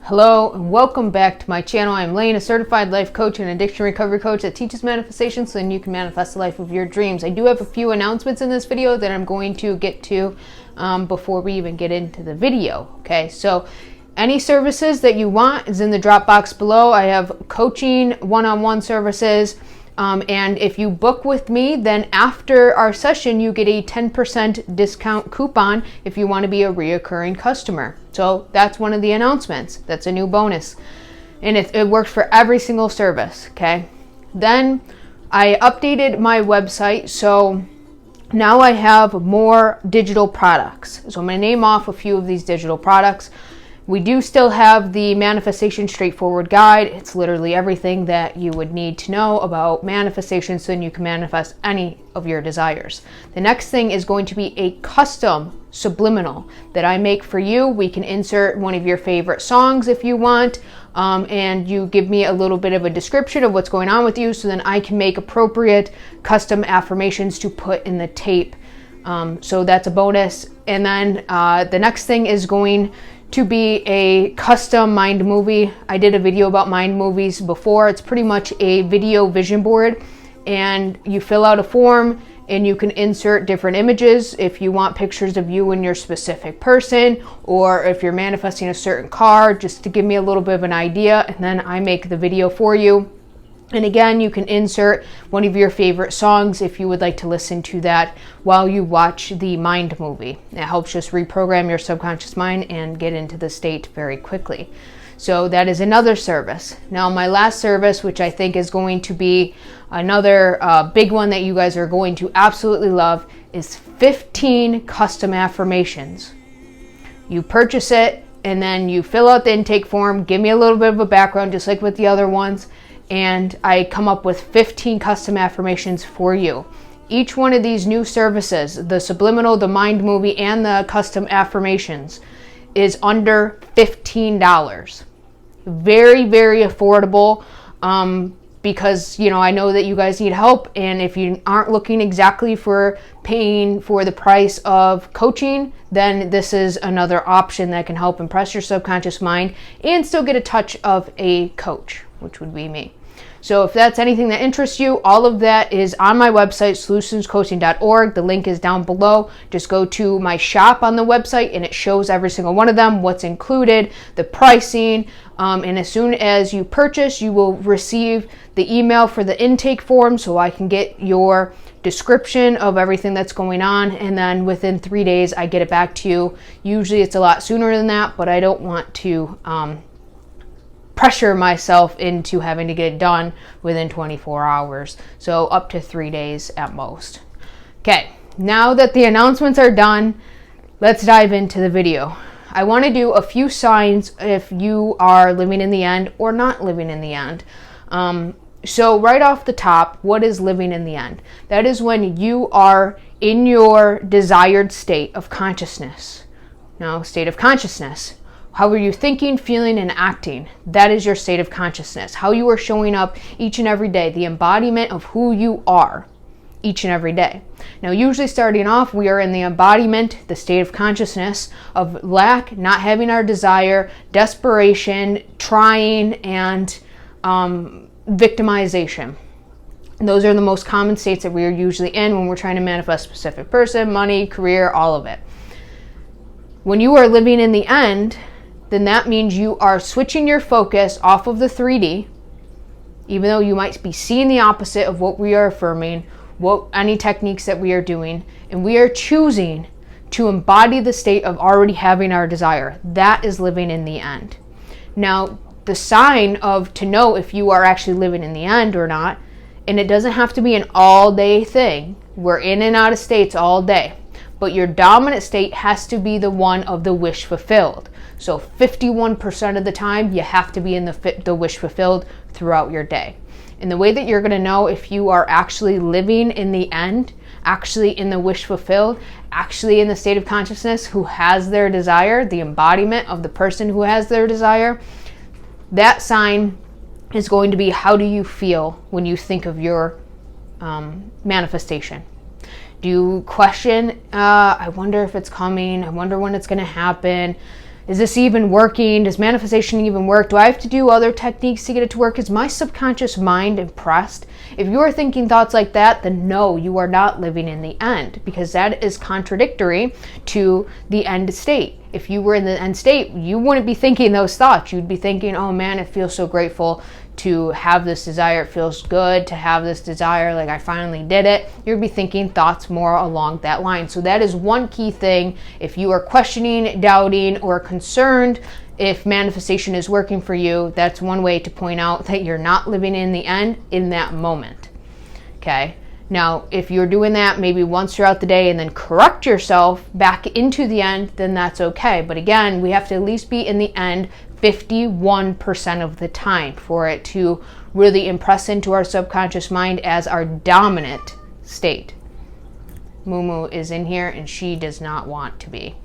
Hello and welcome back to my channel. I'm Laon, a certified life coach and addiction recovery coach that teaches manifestation so then you can manifest the life of your dreams. I do have a few announcements in this video that I'm going to get to before we even get into the video. Okay, so any services that you want is in the drop box below. I have coaching, one-on-one services, and if you book with me, then after our session, you get a 10% discount coupon if you want to be a reoccurring customer. So that's one of the announcements. That's a new bonus. And it works for every single service, okay? Then I updated my website, so now I have more digital products. So I'm going to name off a few of these digital products. We do still have the Manifestation Straightforward Guide. It's literally everything that you would need to know about manifestation so then you can manifest any of your desires. The next thing is going to be a custom subliminal that I make for you. We can insert one of your favorite songs if you want, and you give me a little bit of a description of what's going on with you so then I can make appropriate custom affirmations to put in the tape. So that's a bonus. And then the next thing is going to be a custom mind movie. I did a video about mind movies before. It's pretty much a video vision board, and you fill out a form and you can insert different images if you want pictures of you and your specific person, or if you're manifesting a certain car, just to give me a little bit of an idea, and then I make the video for you. And again, you can insert one of your favorite songs if you would like to listen to that while you watch the mind movie. It helps just reprogram your subconscious mind and get into the state very quickly. So that is another service. Now, my last service, which I think is going to be another big one that you guys are going to absolutely love, is 15 custom affirmations. You purchase it and then you fill out the intake form, give me a little bit of a background just like with the other ones, and I come up with 15 custom affirmations for you. Each one of these new services, the subliminal, the mind movie, and the custom affirmations, is under $15. Very, very affordable, because I know that you guys need help, and if you aren't looking exactly for paying for the price of coaching, then this is another option that can help impress your subconscious mind and still get a touch of a coach, which would be me. So if that's anything that interests you, all of that is on my website, soulutionscoaching.org. The link is down below. Just go to my shop on the website and it shows every single one of them, what's included, the pricing, and as soon as you purchase, you will receive the email for the intake form so I can get your description of everything that's going on, and then within 3 days I get it back to you. Usually it's a lot sooner than that, but I don't want to pressure myself into having to get it done within 24 hours. So up to 3 days at most. Okay, now that the announcements are done, let's dive into the video. I want to do a few signs if you are living in the end or not living in the end. So right off the top, what is living in the end? That is when you are in your desired state of consciousness. Now, state of consciousness. How are you thinking, feeling, and acting? That is your state of consciousness. How you are showing up each and every day. The embodiment of who you are each and every day. Now, usually starting off, we are in the embodiment, the state of consciousness of lack, not having our desire, desperation, trying, and victimization. Those are the most common states that we are usually in when we're trying to manifest a specific person, money, career, all of it. When you are living in the end, then that means you are switching your focus off of the 3D, even though you might be seeing the opposite of what we are affirming, any techniques that we are doing, and we are choosing to embody the state of already having our desire. That is living in the end. Now, the sign to know if you are actually living in the end or not, and it doesn't have to be an all-day thing. We're in and out of states all day. But your dominant state has to be the one of the wish fulfilled. So 51% of the time, you have to be in the wish fulfilled throughout your day. And the way that you're going to know if you are actually living in the end, actually in the wish fulfilled, actually in the state of consciousness who has their desire, the embodiment of the person who has their desire, that sign is going to be, how do you feel when you think of your manifestation? Do you question, I wonder if it's coming, I wonder when it's going to happen? is this even working? Does manifestation even work? Do I have to do other techniques to get it to work? Is my subconscious mind impressed? If you are thinking thoughts like that, then no, you are not living in the end, because that is contradictory to the end state. If you were in the end state, you wouldn't be thinking those thoughts. You'd be thinking, oh man, it feels so grateful to have this desire. It feels good to have this desire. Like, I finally did it. You'd be thinking thoughts more along that line. So that is one key thing. If you are questioning, doubting, or concerned if manifestation is working for you, that's one way to point out that you're not living in the end in that moment. Okay. Now, if you're doing that maybe once throughout the day and then correct yourself back into the end, then that's okay. But again, we have to at least be in the end 51% of the time for it to really impress into our subconscious mind as our dominant state. Moo is in here and she does not want to be.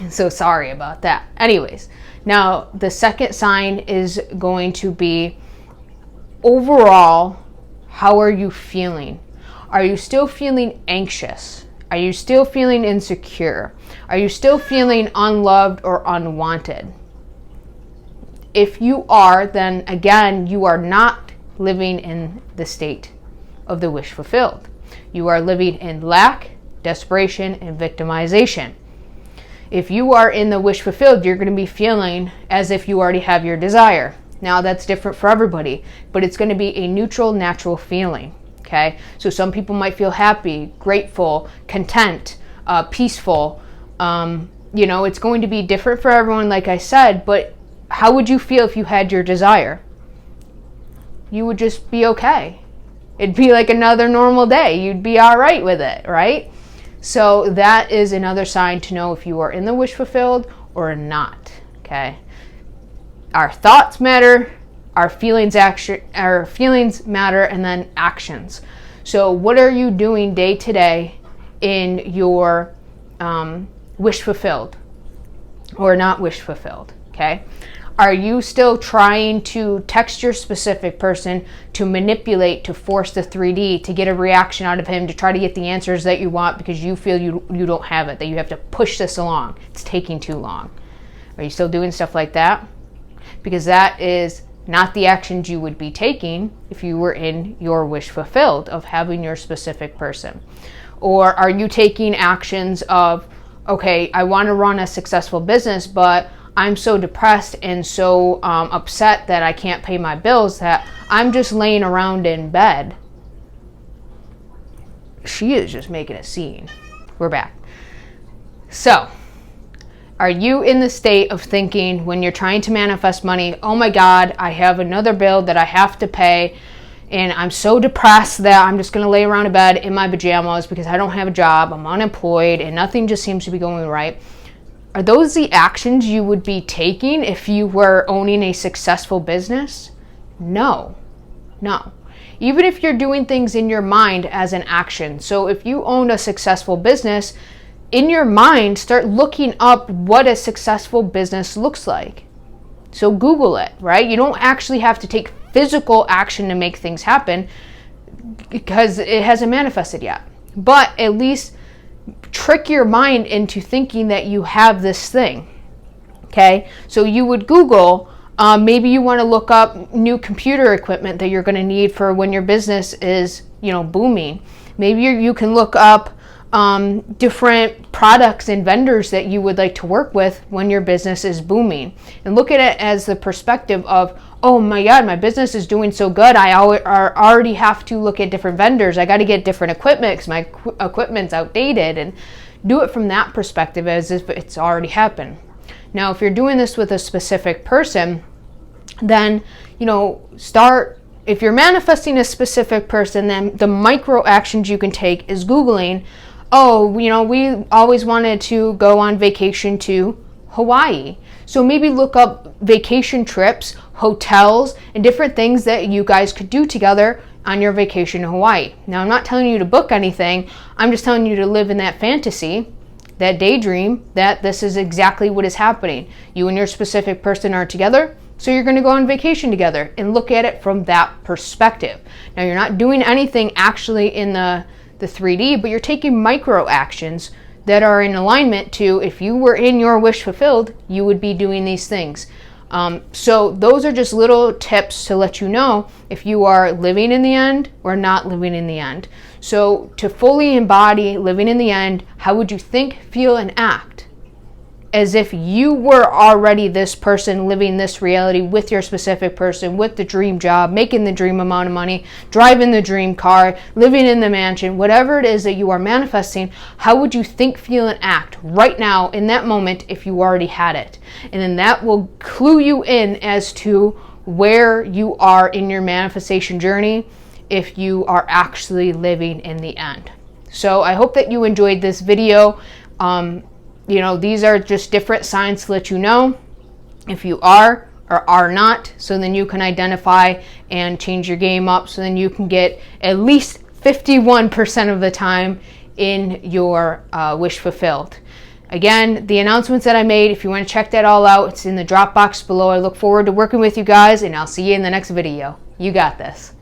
So sorry about that. Anyways, now the second sign is going to be overall, how are you feeling? Are you still feeling anxious? Are you still feeling insecure? Are you still feeling unloved or unwanted? If you are, then again, you are not living in the state of the wish fulfilled. You are living in lack, desperation, and victimization. If you are in the wish fulfilled, you're going to be feeling as if you already have your desire. Now, that's different for everybody, but it's going to be a neutral, natural feeling. Okay, so some people might feel happy, grateful, content, peaceful. It's going to be different for everyone, like I said, but how would you feel if you had your desire? You would just be okay. It'd be like another normal day. You'd be all right with it, right? So that is another sign to know if you are in the wish fulfilled or not. Okay, our thoughts matter. Our feelings matter, and then actions. So what are you doing day to day in your wish fulfilled or not wish fulfilled? Okay. Are you still trying to text your specific person to manipulate, to force the 3D, to get a reaction out of him, to try to get the answers that you want because you feel you don't have it, that you have to push this along? It's taking too long. Are you still doing stuff like that? Because that is not the actions you would be taking if you were in your wish fulfilled of having your specific person. Or are you taking actions of, okay, I want to run a successful business, but I'm so depressed and so upset that I can't pay my bills that I'm just laying around in bed. She is just making a scene. We're back. So, are you in the state of thinking when you're trying to manifest money, oh my God, I have another bill that I have to pay and I'm so depressed that I'm just going to lay around in bed in my pajamas because I don't have a job, I'm unemployed, and nothing just seems to be going right? Are those the actions you would be taking if you were owning a successful business? No. Even if you're doing things in your mind as an action. So if you own a successful business, in your mind, start looking up what a successful business looks like. So Google it, right? You don't actually have to take physical action to make things happen because it hasn't manifested yet. But at least trick your mind into thinking that you have this thing. Okay? So you would Google, maybe you want to look up new computer equipment that you're going to need for when your business is, booming. Maybe you can look up different products and vendors that you would like to work with when your business is booming, and look at it as the perspective of, oh my God, my business is doing so good, I already have to look at different vendors, I got to get different equipment because my equipment's outdated, and do it from that perspective as if it's already happened. Now, if you're doing this with a specific person, then if you're manifesting a specific person, then the micro actions you can take is Googling, we always wanted to go on vacation to Hawaii. So maybe look up vacation trips, hotels, and different things that you guys could do together on your vacation to Hawaii. Now, I'm not telling you to book anything. I'm just telling you to live in that fantasy, that daydream, that this is exactly what is happening. You and your specific person are together, so you're going to go on vacation together, and look at it from that perspective. Now, you're not doing anything actually in the 3D, but you're taking micro actions that are in alignment to, if you were in your wish fulfilled, you would be doing these things. So those are just little tips to let you know if you are living in the end or not living in the end. So to fully embody living in the end, how would you think, feel, and act as if you were already this person living this reality with your specific person, with the dream job, making the dream amount of money, driving the dream car, living in the mansion, whatever it is that you are manifesting? How would you think, feel, and act right now in that moment if you already had it? And then that will clue you in as to where you are in your manifestation journey if you are actually living in the end. So I hope that you enjoyed this video. You know, these are just different signs to let you know if you are or are not, so then you can identify and change your game up, so then you can get at least 51% of the time in your wish fulfilled. Again, the announcements that I made, if you want to check that all out, it's in the drop box below. I look forward to working with you guys, and I'll see you in the next video. You got this.